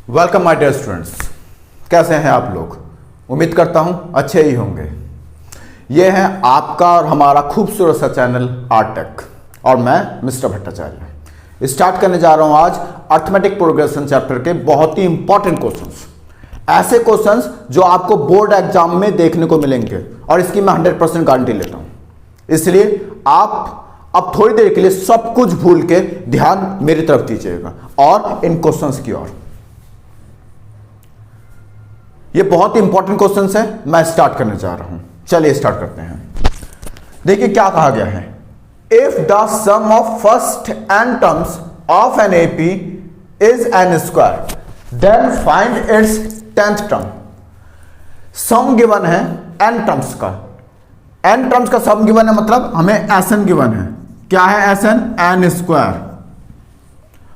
Welcome my dear students. कैसे हैं आप लोग? उम्मीद करता हूं अच्छे ही होंगे। यह है आपका और हमारा खूबसूरत सा चैनल आर्ट टेक और मैं मिस्टर भट्टाचार्य। स्टार्ट करने जा रहा हूं आज अर्थमेटिक प्रोग्रेशन चैप्टर के बहुत ही इंपॉर्टेंट क्वेश्चंस, ऐसे क्वेश्चंस जो आपको बोर्ड एग्जाम में देखने को मिलेंगे और इसकी मैं 100% गारंटी लेता हूं। इसलिए आप अब थोड़ी देर के लिए सब कुछ भूल के ध्यान मेरी तरफ दीजिएगा और इन क्वेश्चंस की ओर। ये बहुत ही इंपॉर्टेंट क्वेश्चंस है, मैं स्टार्ट करने जा रहा हूं। चलिए स्टार्ट करते हैं। देखिए क्या कहा गया है, if the sum of first n terms of an AP is n square then find its 10th term. Sum given है n टर्म्स का, n टर्म्स का सम गिवन है, मतलब हमें Sn गिवन है। क्या है Sn? n square.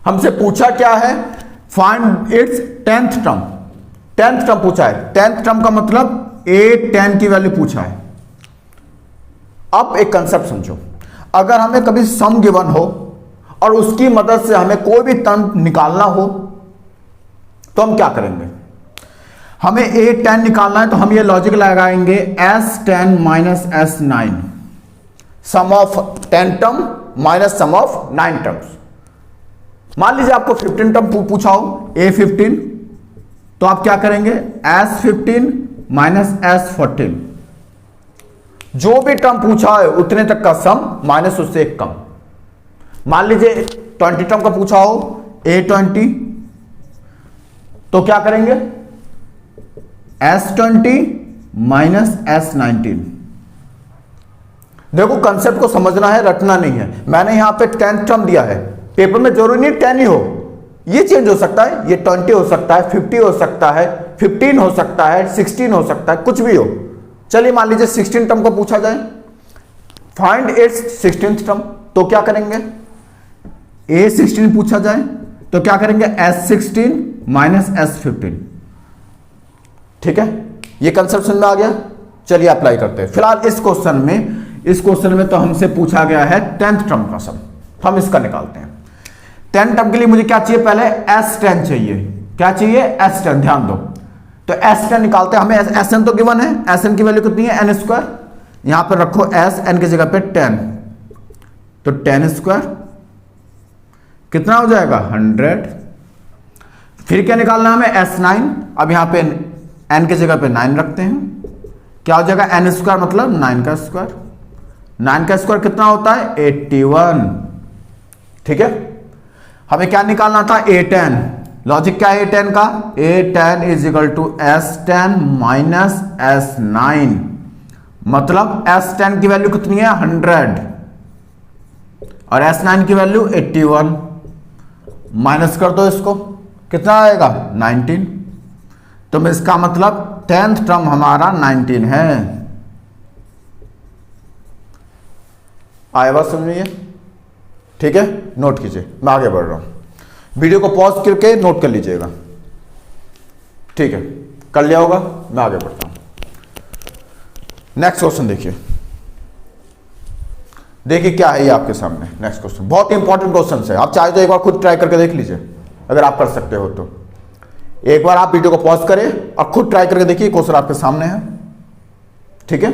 हमसे पूछा क्या है, find its 10th term. 10th term पूछा है। 10th टर्म का मतलब a10 की वैल्यू पूछा है। अब एक कंसेप्ट समझो, अगर हमें कभी सम गिवन हो और उसकी मदद से हमें कोई भी टर्म निकालना हो तो हम क्या करेंगे? हमें a10 निकालना है तो हम ये लॉजिक लगाएंगे S10 minus S9, sum of 10 term minus sum of 9 terms. मान लीजिए आपको 15 टर्म पूछा हो, a15, तो आप क्या करेंगे? S15 माइनस S14, जो भी टर्म पूछा है उतने तक का सम माइनस उससे एक कम। मान लीजिए 20 टर्म का पूछा हो, A20, तो क्या करेंगे? S20 minus S19। देखो कंसेप्ट को समझना है, रटना नहीं है। मैंने यहां पे 10th टर्म दिया है, पेपर में जरूरी नहीं 10 ही हो, ये चेंज हो सकता है, ये 20 हो सकता है, 50 हो सकता है, 15 हो सकता है, 16 हो सकता है, कुछ भी हो। चलिए मान लीजिए 16 टर्म को पूछा जाए, फाइंड इट्स 16th टर्म, तो क्या करेंगे? A16 पूछा जाए तो क्या करेंगे? S16 minus S15। ठीक है, ये कंसेप्ट समझ में आ गया। चलिए अप्लाई करते हैं। फिलहाल इस क्वेश्चन में तो हमसे पूछा गया है 10th टर्म का सम, हम इसका निकालते हैं। 10 टर्म के लिए मुझे क्या चाहिए? पहले S10 चाहिए। क्या चाहिए? S10। ध्यान दो, तो S10 निकालते हैं। हमें Sn तो गिवन है, Sn की वैल्यू कितनी है? n square. यहां पर रखो S, n की जगह पे 10, तो 10 स्क्वायर कितना हो जाएगा? 100। फिर क्या निकालना है हमें? S9। अब यहां पे n की जगह पे 9 रखते हैं, क्या हो जाएगा? n स्क्वायर मतलब 9 का स्क्वायर। 9 का स्क्वायर कितना होता है? 81। ठीक है, हमें क्या निकालना था? A10। लॉजिक क्या है A10 का? A10 is equal to S10 minus S9, मतलब S10 की वैल्यू कितनी है? 100 और S9 की वैल्यू 81। माइनस कर दो इसको, कितना आएगा? 19। तो इसका मतलब 10th टर्म हमारा 19 है। आया बात समझ में? ठीक है, नोट कीजिए, मैं आगे बढ़ रहा हूं। वीडियो को पॉज करके नोट कर लीजिएगा। ठीक है, कर लिया होगा, मैं आगे बढ़ता हूं। नेक्स्ट क्वेश्चन देखिए। देखिए क्या है ये आपके सामने। नेक्स्ट क्वेश्चन बहुत ही इंपॉर्टेंट क्वेश्चन है, आप चाहे तो एक बार खुद ट्राई करके देख लीजिए, अगर आप कर सकते हो तो। एक बार आप वीडियो को पॉज करें और खुद ट्राई करके देखिए, क्वेश्चन आपके सामने है। ठीक है,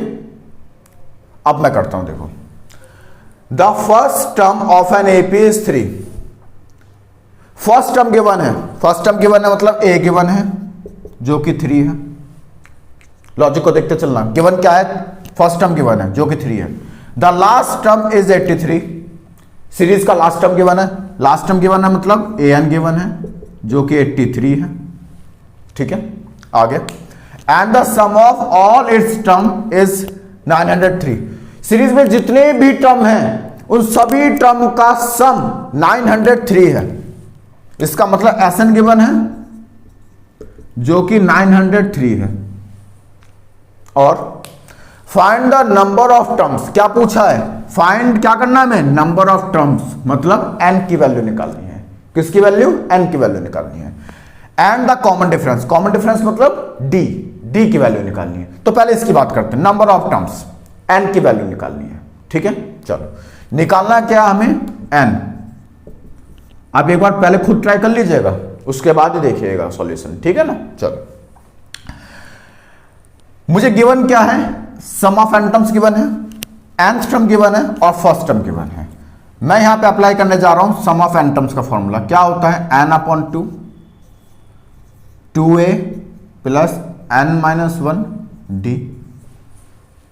अब मैं करता हूं। देखो, the first term of an AP is 3। First term given है, फर्स्ट टर्म गिवन है मतलब a गिवन है जो कि 3 है। लॉजिक को देखते चलना, गिवन क्या है? फर्स्ट टर्म गिवन है जो कि 3 है। The last term is 83। Series का लास्ट टर्म गिवन है, लास्ट टर्म गिवन है मतलब an गिवन है जो कि 83 है। ठीक है, आगे, and the sum of all its term is 903। Series में जितने भी टर्म हैं उन सभी टर्म का सम 903 है। इसका मतलब Sn गिवन है जो कि 903 है। और find the number of terms, क्या पूछा है? फाइंड क्या करना है हमें? नंबर ऑफ टर्म्स, मतलब n की वैल्यू निकालनी है। किसकी वैल्यू? n की वैल्यू निकालनी है। And the common difference, common difference मतलब d की वैल्यू निकालनी है। तो पहले इसकी बात करते हैं, नंबर ऑफ टर्म्स, n की वैल्यू निकालनी है। ठीक है, चलो निकालना क्या हमें? n। आप एक बार पहले खुद ट्राई कर लीजिएगा, उसके बाद ही देखिएगा सॉल्यूशन, ठीक है ना। चलो, मुझे गिवन क्या है, सम ऑफ n टर्म्स गिवन है, nth टर्म गिवन है और फर्स्ट टर्म गिवन है। मैं यहां पे अप्लाई करने जा रहा हूं सम ऑफ n टर्म्स का फॉर्मूला। क्या होता है, n/2 2a plus n-1 d,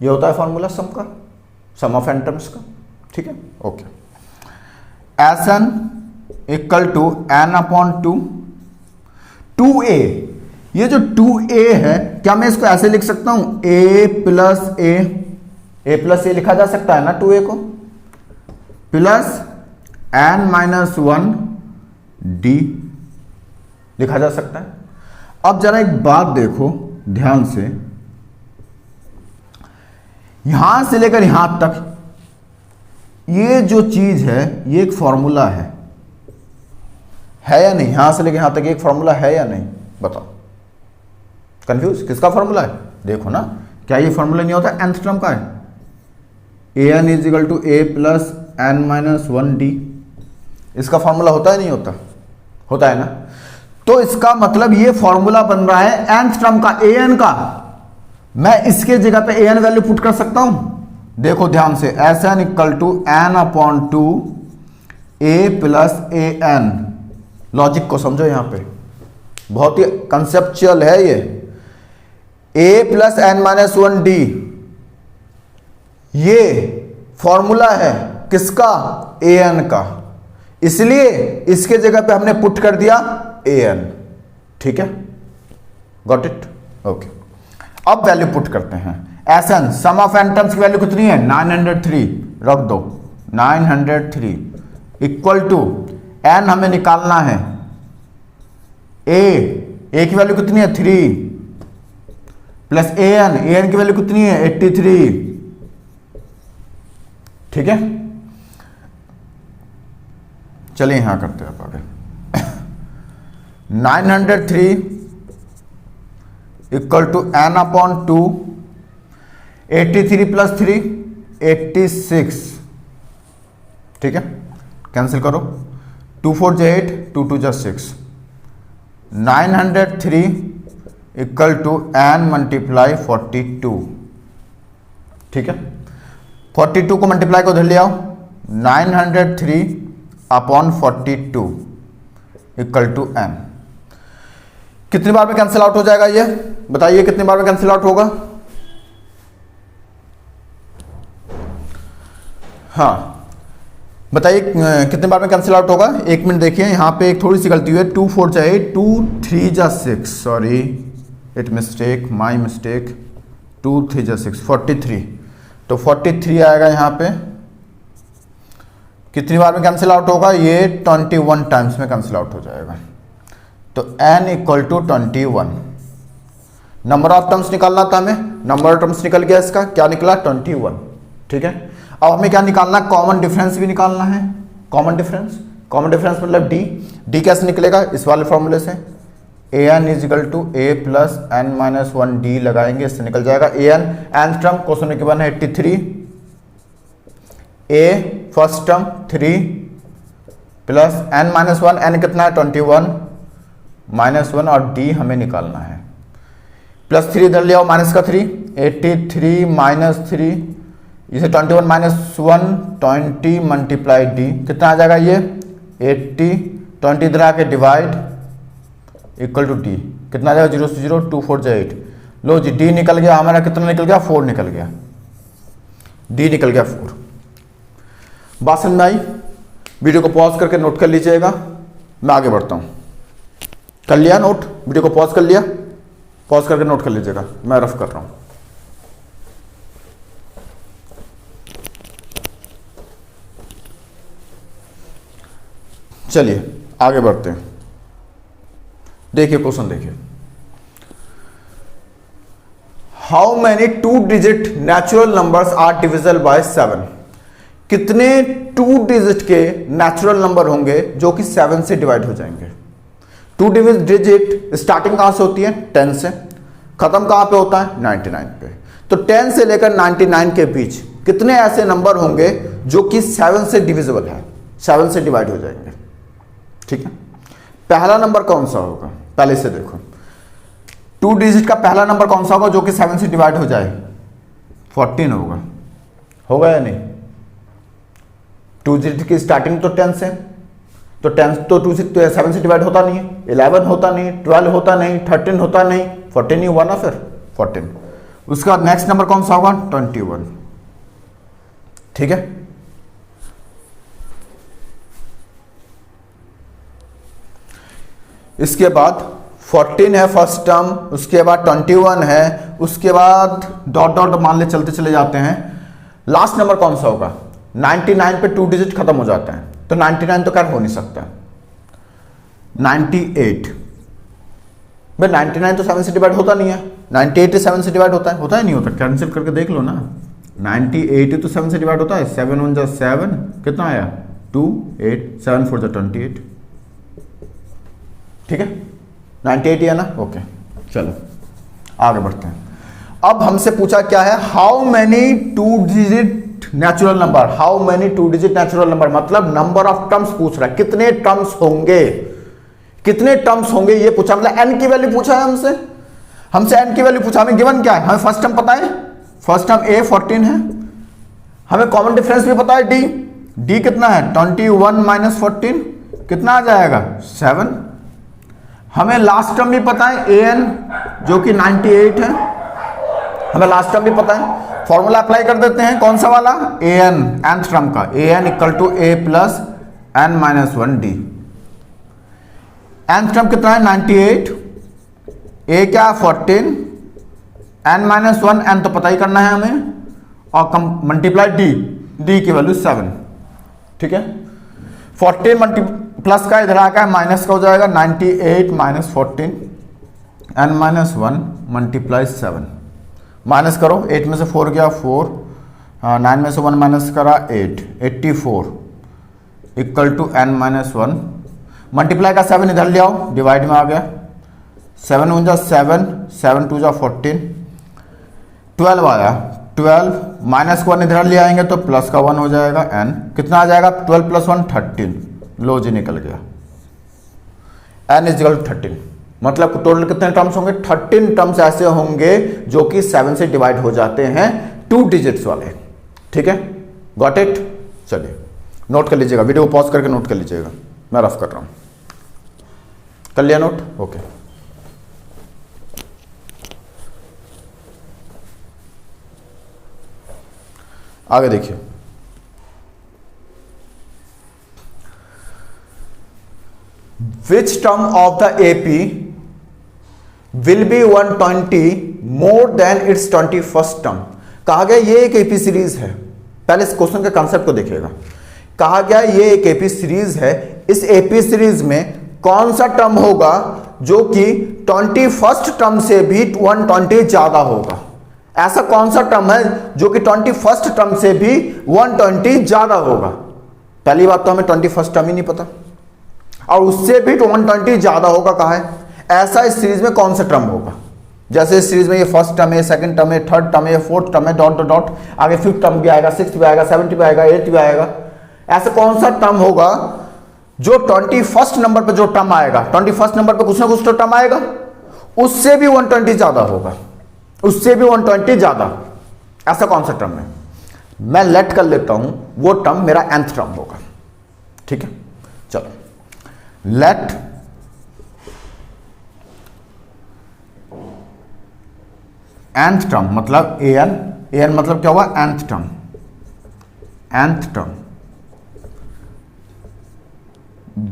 ये होता है फॉर्मूला सम का, सम ऑफ n टर्म्स का, ठीक है। Okay, Sn equal to n/2 2a, ये जो 2a है, क्या मैं इसको ऐसे लिख सकता हूं, a प्लस a लिखा जा सकता है ना 2a को, प्लस n-1 d लिखा जा सकता है। अब जरा एक बात देखो ध्यान से, यहां से लेकर यहां तक ये जो चीज है ये एक फॉर्मूला है या नहीं, यहां से लेकर यहां तक एक फॉर्मूला है या नहीं, बताओ। कंफ्यूज, किसका फॉर्मूला है, देखो ना, क्या ये फॉर्मूला नहीं होता nth टर्म का है, an is equal to a plus n-1 d, इसका फॉर्मूला होता है नहीं होता, होता है ना। तो इसका मतलब ये फॉर्मूला बन रहा है nth टर्म का, an का। मैं इसके जगह पे an वैल्यू पुट कर सकता हूं, देखो ध्यान से, Sn equal to n/2 a plus an। Logic को समझो, यहां पे बहुत ही कंसेप्चुअल है ये। a प्लस n-1 d, ये फॉर्मूला है किसका, an का, इसलिए इसके जगह पे हमने पुट कर दिया an, ठीक है, गॉट इट, ओके। अब वैल्यू पुट करते हैं, Sn sum of n terms की वैल्यू कितनी है, 903, रख दो 903 इक्वल टू n हमें निकालना है, a की वैल्यू कितनी है 3 प्लस an की वैल्यू कितनी है 83, ठीक है। चलिए यहां करते हैं आगे, 903 इक्वल टू n/2 83 प्लस 3 86, ठीक है, कैंसिल करो, 2 4 जा 8 2 2 जा 6, 903 इक्वल टू n मल्टीप्लाई 42, ठीक है। 42 को मल्टीप्लाई को उधर ले आओ, 903 अपॉन 42 इक्वल टू n। कितनी बार में कैंसिल आउट हो जाएगा ये बताइए, कितनी बार में कैंसिल आउट होगा, हाँ बताइए कितनी बार में कैंसिल आउट होगा। एक मिनट देखिए, यहां पे एक थोड़ी सी गलती हुई है, 2 4 जा 8 2 3 जा 6, sorry it mistake, my mistake, 2 3 जा 6 43, तो 43 आएगा यहाँ पे। कितनी बार में कैंसिल आउट होगा, ये 21 टाइम्स में कैंसिल आउट हो जाएगा। तो n equal to 21, number of terms निकालना था हमें, नंबर ऑफ टर्म्स निकल गया, इसका क्या निकला 21, ठीक है। अब हमें क्या निकालना, कॉमन डिफरेंस भी निकालना है, कॉमन डिफरेंस मतलब d कैसे निकलेगा, इस वाले फॉर्मूले से, an is equal to a plus n-1 d लगाएंगे, इससे निकल जाएगा an, nth टर्म क्वेश्चन में गिवन है 83, a first term 3 plus n-1, n कितना है 21 -1 और d हमें निकालना है, प्लस 3 इधर ले आओ, माइनस का 3, 83 माइनस 3, इसे 21 माइनस 1 20 मल्टीप्लाई d, कितना आ जाएगा ये 80, 20 इधर आके डिवाइड इक्वल टू d, कितना आ जाएगा 0 से 0 2 4 जा 8, लो जी d निकल गया हमारा, कितना निकल गया 4 निकल गया, d निकल गया 4। बात समझ में आई, वीडियो को पॉज करके नोट कर लीजिएगा, मैं आगे बढ़ता हूं। कर लिया नोट, वीडियो को पॉज कर लिया, पॉज करके नोट कर लीजिएगा, मैं रफ कर रहा हूं। चलिए आगे बढ़ते हैं, देखिए क्वेश्चन देखिए, how many 2 digit natural numbers are divisible by 7, कितने 2 डिजिट के नेचुरल नंबर होंगे जो कि 7 से डिवाइड हो जाएंगे। 2 डिजिट स्टार्टिंग कहां से होती है 10 से, खत्म कहां पे होता है 99 पे, तो 10 से लेकर 99 के बीच कितने ऐसे नंबर होंगे जो कि 7 से डिविजिबल है, 7 से डिवाइड हो जाएंगे, ठीक है। पहला नंबर कौन सा होगा, पहले से देखो 2 डिजिट का पहला नंबर कौन सा होगा जो कि 7 से डिवाइड हो जाए, 14 होगा या नहीं। 2 डिजिट की स्टार्टिंग तो 10 से, तो 10 तो 2 से 7 से डिवाइड होता नहीं है, 11 होता नहीं, 12 होता नहीं, 13 होता नहीं, 14 ही हुआ ना फिर 14। उसके बाद नेक्स्ट नंबर कौन सा होगा 21, ठीक है। इसके बाद 14 है फर्स्ट टर्म, उसके बाद 21 है, उसके बाद डॉट डॉट मान ले चलते चले जाते हैं। लास्ट नंबर कौन सा होगा, 99 पे 2 डिजिट खत्म हो जाते हैं, तो 99 तो क्या हो नहीं सकता। 98 भाई 99 तो 7 से डिवाइड होता नहीं है, 98 7 से डिवाइड होता है नहीं होता, कैंसिल करके देख लो ना। 98 तो 7 से डिवाइड होता है, 7 1 जा 7, कितना आया 2 8 7 4 जा 28, ठीक है 98 है ना, ओके। चलो आगे बढ़ते हैं। अब हमसे पूछा क्या है, how many 2 digit natural number, how many 2 digit natural number, मतलब नंबर ऑफ टर्म्स पूछ रहा है, कितने टर्म्स होंगे, कितने टर्म्स होंगे ये पूछा, मतलब एन की वैल्यू पूछा है हमसे एन की वैल्यू पूछा। हमें गिवन क्या है, हमें फर्स्ट टर्म पता है, फर्स्ट टर्म ए 14 है, हमें कॉमन डिफरेंस भी पता है डी कितना है 21 माइनस 14 कितना आ जाएगा 7। हमें लास्ट टर्म भी पता है ए एन जो कि 98 है, हमें लास्ट टर्म भी पता है। फॉर्मूला अप्लाई कर देते हैं, कौन सा वाला, ए एन nth टर्म का, a n equal to a plus N minus 1 d. nth term कितना है 98, ए क्या 14, n माइनस 1, n तो पता ही करना है हमें, और मल्टीप्लाई डी की वैल्यू 7, ठीक है। 14 प्लस का इधर आ गया माइनस का हो जाएगा, 98 minus 14 n minus 1 multiply 7, minus करो, 8 में से 4 गया 4, 9 में से 1 माइनस करा 8, 84 equal to n minus 1 multiply का 7 इधर ले आओ, डिवाइड में आ गया, 7 1 जा 7, 7 2 जा 14, 12 आया, 12 माइनस 1 इधर ले आएंगे तो प्लस का 1 हो जाएगा, n कितना आ जाएगा 12 प्लस 1 13, लो जी निकल गया, n इज इक्वल टू 13। मतलब टोटल कितने टर्म्स होंगे, 13 टर्म्स ऐसे होंगे जो कि 7 से डिवाइड हो जाते हैं 2 डिजिट्स वाले, ठीक है, गॉट इट। चलिए नोट कर लीजिएगा, वीडियो को पॉज करके नोट कर लीजिएगा, मैं रफ कर रहा हूं, कर लिया नोट, ओके। आगे देखिए, which term of the AP will be 120 more than it's 21st term. कहा गया ये एक एपी सीरीज है, पहले इस क्वेश्चन के कंसेप्ट को देखिएगा। कहा गया ये एक एपी सीरीज है, इस एपी सीरीज में कौन सा टर्म होगा जो कि 21st टर्म से भी 120 ज्यादा होगा। ऐसा कौन सा टर्म है जो कि 21st टर्म से भी 120 ज्यादा होगा। पहली बात तो हमें 21st टर्म ही नहीं पता, और उससे भी 120 ज्यादा होगा कहा है। ऐसा इस सीरीज में कौन सा टर्म होगा, जैसे इस सीरीज में ये फर्स्ट टर्म है, सेकंड टर्म है, थर्ड टर्म है, फोर्थ टर्म है, डॉट डॉट डॉट, आगे फिफ्थ टर्म भी आएगा, सिक्स्थ भी आएगा, सेवंथ भी आएगा, एट्थ भी आएगा। ऐसा कौन सा टर्म होगा जो 21st नंबर पे जो टर्म आएगा, 21st नंबर पे कुछ ना कुछ तो टर्म आएगा, उससे भी 120 ज्यादा होगा, उससे भी 120 ज्यादा। ऐसा कौन सा टर्म है, मैं लेट कर लेता हूं, वो टर्म मेरा nth टर्म होगा, ठीक है। चलो लेट nth टर्म मतलब an मतलब क्या हुआ nth term, nth term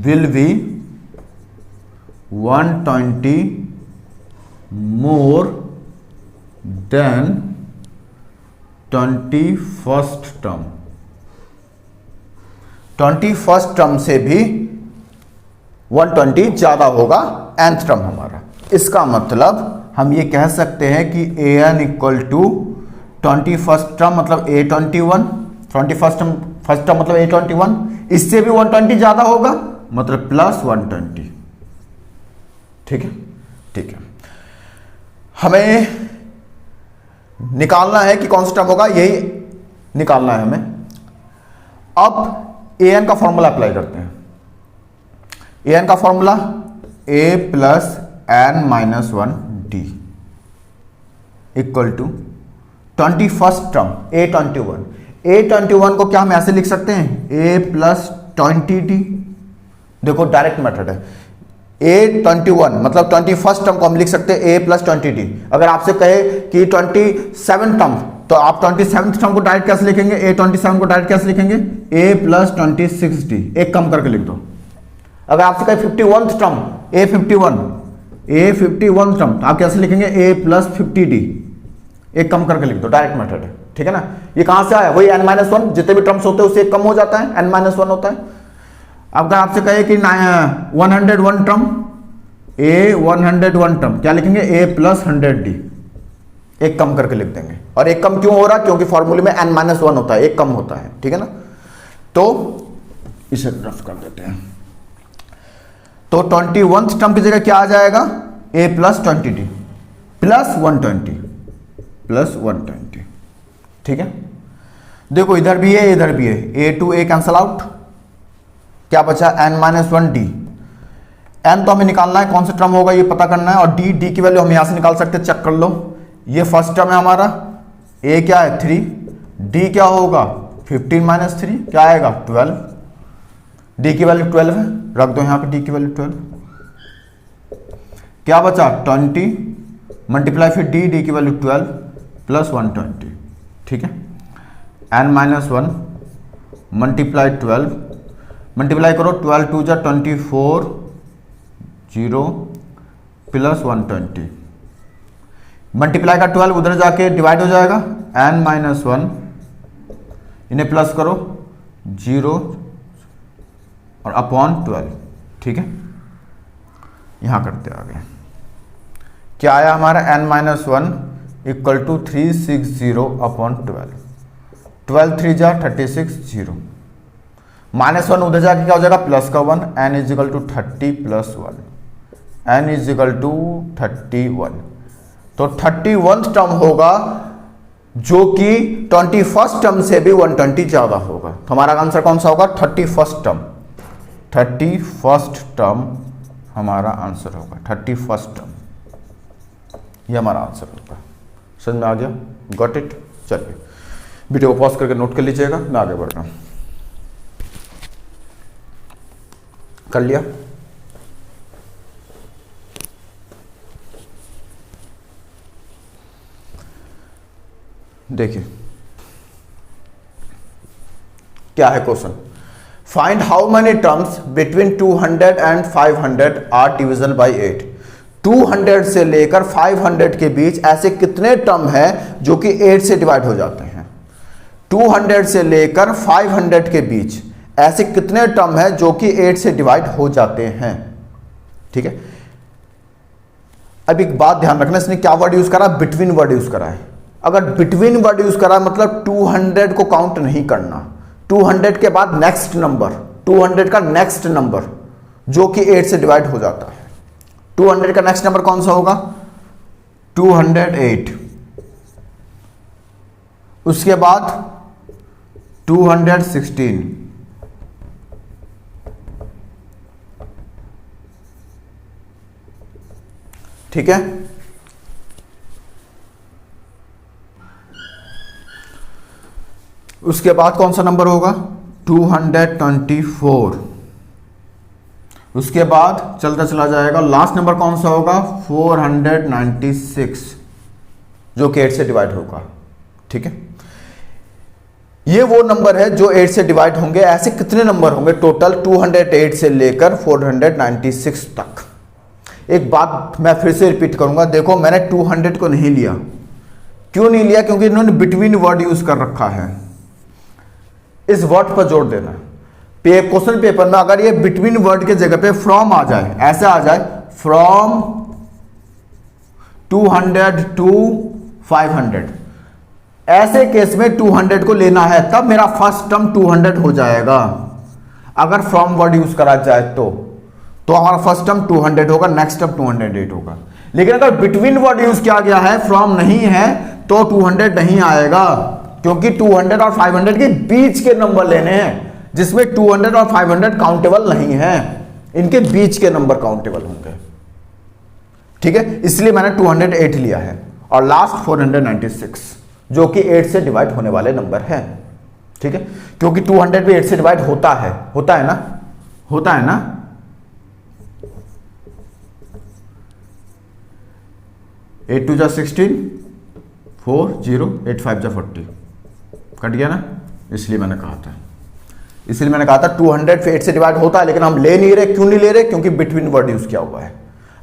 will be 120 more than 21st term. 21st term से भी 120 ज्यादा होगा nth टर्म हमारा। इसका मतलब हम ये कह सकते हैं कि an equal to 21st term मतलब A21, 21st term first term मतलब A21, इससे भी 120 ज्यादा होगा मतलब प्लस 120, ठीक है, ठीक है। हमें निकालना है कि कौन सा टर्म होगा, यही निकालना है हमें। अब an का फॉर्मूला अप्लाई करते हैं। ए एन का formula A plus N minus one D equal to 21st term A21 को क्या हम ऐसे लिख सकते हैं ए प्लस 20D। देखो डायरेक्ट मेथड है, A21 मतलब 21st टर्म को हम लिख सकते हैं ए प्लस 20D। अगर आपसे कहे कि 27 टर्म, तो आप 27th टर्म को डायरेक्ट कैसे लिखेंगे, A27 को डायरेक्ट कैसे लिखेंगे a प्लस 26D, एक कम करके लिख दो। अगर आपसे कहे 51th टर्म A51 टर्म, तो आप कैसे लिखेंगे a प्लस 50D, एक कम करके लिख दो, डायरेक्ट मेथड है, ठीक है ना। ये कहां से आया, वही n-1, जितने भी टर्म्स होते हैं उससे एक कम हो जाता है, n-1 होता है। अब अगर आपसे कहे कि 101 टर्म, A101 टर्म, क्या लिखेंगे a प्लस 100D, एक कम करके लिख देंगे। और एक कम क्यों हो रहा है, क्योंकि फॉर्मूले में n-1 होता है, एक कम होता है, ठीक है ना। तो इसे रफ कर देते हैं। तो 21th टर्म की जगह क्या आ जाएगा, a प्लस 20D प्लस 120, ठीक है। देखो इधर भी है इधर भी है, a कैंसल आउट, क्या बचा n-1D। n तो हमें निकालना है, कौन सा टर्म होगा ये पता करना है, और d की वैल्यू हम यहां से निकाल सकते हैं, चेक कर लो। ये फर्स्ट टर्म है हमारा, a क्या है 3, d क्या होगा 15 माइनस 3, क्या आएगा 12, d की वैल्यू 12 है, रख दो यहां पे d की वैल्यू 12। क्या बचा 20 मल्टीप्लाई फिर d की वैल्यू 12 प्लस 120, ठीक है। n-1 मल्टीप्लाई 12, मल्टीप्लाई करो 12 2 जा 24 0 प्लस 120, मल्टीप्लाई का 12 उधर जाके डिवाइड हो जाएगा, n-1 इन्हें प्लस करो 0 और अपॉन 12, ठीक है। यहां करते आगे, क्या आया हमारा n-1 इक्वल टू 360 अपॉन 12 3 जा 36 0, -1 उधर जाके क्या हो जाएगा प्लस का 1, n इज इक्वल टू 30 प्लस 1, n इज इक्वल टू 31। तो 31th टर्म होगा जो कि 21st टर्म से भी 120 ज्यादा होगा। तो हमारा आंसर कौन सा होगा, 31st टर्म हमारा आंसर होगा, 31st टर्म, ये हमारा आंसर होगा। समझ में आ गया, गॉट इट। चलिए वीडियो को पॉज करके नोट कर लीजिएगा, मैं आगे बढ़ रहा हूं। कर लिया, देखिए क्या है question, find how many terms between 200 and 500 are division by 8। 200 से लेकर 500 के बीच ऐसे कितने टर्म हैं जो कि 8 से डिवाइड हो जाते हैं। 200 से लेकर 500 के बीच ऐसे कितने टर्म हैं जो कि 8 से डिवाइड हो जाते हैं, ठीक है। अब एक बात ध्यान रखना, इसने क्या वर्ड यूज करा, बिटवीन वर्ड यूज करा है। अगर बिटवीन वर्ड यूज करा मतलब 200 को काउंट नहीं करना, 200 के बाद नेक्स्ट नंबर, 200 का नेक्स्ट नंबर जो कि 8 से डिवाइड हो जाता है। 200 का नेक्स्ट नंबर कौन सा होगा, 208, उसके बाद 216, ठीक है। उसके बाद कौन सा नंबर होगा, 224, उसके बाद चलता चला जाएगा, लास्ट नंबर कौन सा होगा 496 जो कि 8 से डिवाइड होगा, ठीक है। ये वो नंबर है जो 8 से डिवाइड होंगे। ऐसे कितने नंबर होंगे टोटल 208 से लेकर 496 तक। एक बात मैं फिर से रिपीट करूंगा, देखो मैंने 200 को नहीं लिया, क्यों नहीं लिया, क्योंकि इन्होंने बिटवीन वर्ड यूज कर रखा है। इस वर्ड पर जोर देना, क्वेश्चन पेपर में अगर ये बिटवीन वर्ड के जगह पे फ्रॉम आ जाए, ऐसा आ जाए फ्रॉम 200 टू 500, ऐसे केस में 200 को लेना है, तब मेरा फर्स्ट टर्म 200 हो जाएगा। अगर फ्रॉम वर्ड यूज करा जाए तो हमारा फर्स्ट टर्म 200 होगा, नेक्स्ट टर्म 208 होगा। लेकिन अगर बिटवीन वर्ड यूज किया गया है, फ्रॉम नहीं है, तो 200 नहीं आएगा, क्योंकि 200 और 500 के बीच के नंबर लेने हैं, जिसमें 200 और 500 काउंटेबल नहीं है। इनके बीच के नंबर काउंटेबल होंगे, ठीक है। इसलिए मैंने 208 लिया है और लास्ट 496 जो कि 8 से डिवाइड होने वाले नंबर हैं, ठीक है, क्योंकि 200 भी 8 से डिवाइड होता है ना, होता है ना। 8 2 जा 16, 4 0, 8 5 जा 40, कट गया ना। इसलिए मैंने कहा था 200 फिर 8 से डिवाइड होता है, लेकिन हम ले नहीं रहे। क्यों नहीं ले रहे? क्योंकि बिटवीन वर्ड यूज किया हुआ है।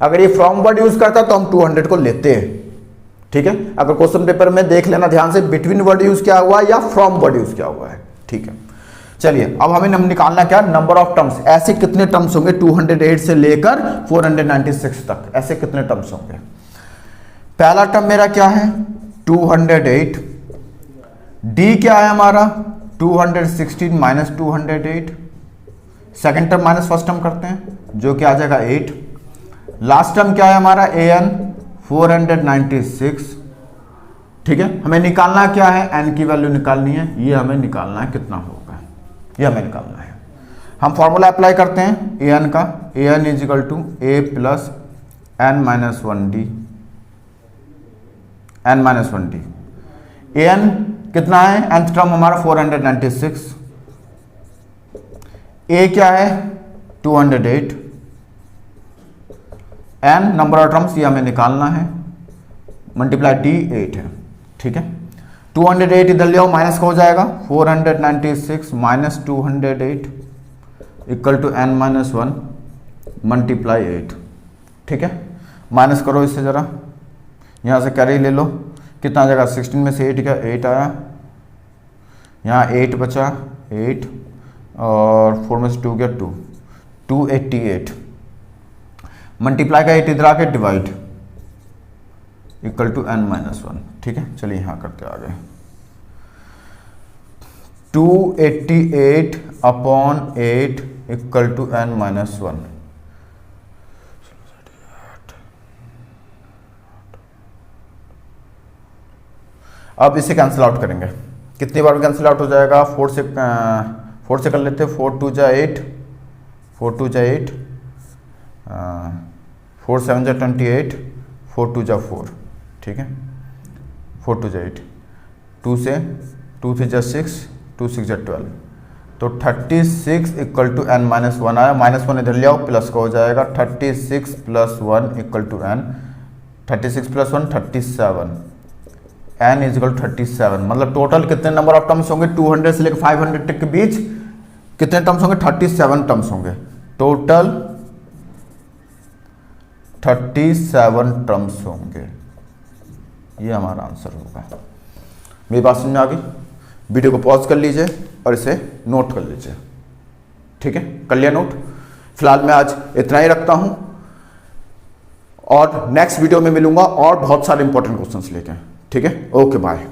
अगर ये फ्रॉम वर्ड यूज करता तो हम 200 को लेते हैं, ठीक है। अगर क्वेश्चन पेपर में देख लेना ध्यान से, बिटवीन वर्ड यूज किया हुआ है या फ्रॉम वर्ड यूज किया हुआ है, ठीक है। चलिए अब हमें निकालना क्या, नंबर ऑफ टर्म्स। ऐसे कितने टर्म्स होंगे 208 से लेकर 496 तक, ऐसे कितने टर्म्स होंगे। पहला टर्म मेरा क्या है 208, डी क्या है हमारा 216 minus 208, second term minus first term करते हैं जो कि आ जाएगा 8। लास्ट टर्म क्या है हमारा an 496, ठीक है। हमें निकालना क्या है, n की वैल्यू निकालनी है, ये हमें निकालना है कितना होगा, ये हमें निकालना है। हम फॉर्मूला अप्लाई करते हैं an का, an is equal to a plus n minus 1d, n minus 1d। an कितना है, nth टर्म हमारा 496, a क्या है 208, n नंबर ऑफ टर्म्स ये हमें निकालना है, मल्टीप्लाई d 8 है, ठीक है। 208 इधर ले आओ, माइनस का हो जाएगा 496 minus 208 equal to n minus 1 multiply 8, ठीक है। माइनस करो इससे जरा, यहाँ से कैरी ले लो, कितना आ जाएगा 16 में से 8 का 8 आया, यहाँ 8 बचा 8 और 4 में से 2 गया 2, 288 मल्टीप्लाई का 8 इधर आके divide equal to n minus 1, ठीक है। चलिए यहाँ करते आगे, 288 upon 8 equal to n minus 1। अब इसे कैंसिल आउट करेंगे, कितनी बार में कैंसिल आउट हो जाएगा, 4 से कर लेते हैं, 4 2 जा 8, 4 2 जा 8, 4 7 जा 28, 4 2 जा 4, ठीक है, 4 2 जा 8, 2 से 2 3 जा 6, 2 6 जा 12, तो 36 इक्वल टू n माइनस 1 आया, माइनस 1 इधर ले आओ, प्लस का हो जाएगा 36 plus 1 equal to n, 36 plus 1 37, n is equal 37। मतलब टोटल कितने नंबर ऑफ टर्म्स होंगे 200 से लेकर 500 तक के बीच, कितने टर्म्स होंगे 37 टर्म्स होंगे, टोटल 37 टर्म्स होंगे, ये हमारा आंसर होगा। मेरी बात समझ में आ गई? वीडियो को पॉज कर लीजिए और इसे नोट कर लीजिए, ठीक है, कर लिया नोट। फिलहाल मैं आज इतना ही रखता हूं और नेक्स्ट वीडियो में मिलूंगा और बहुत सारे इंपॉर्टेंट क्वेश्चंस लेके, ठीक है। Okay bye.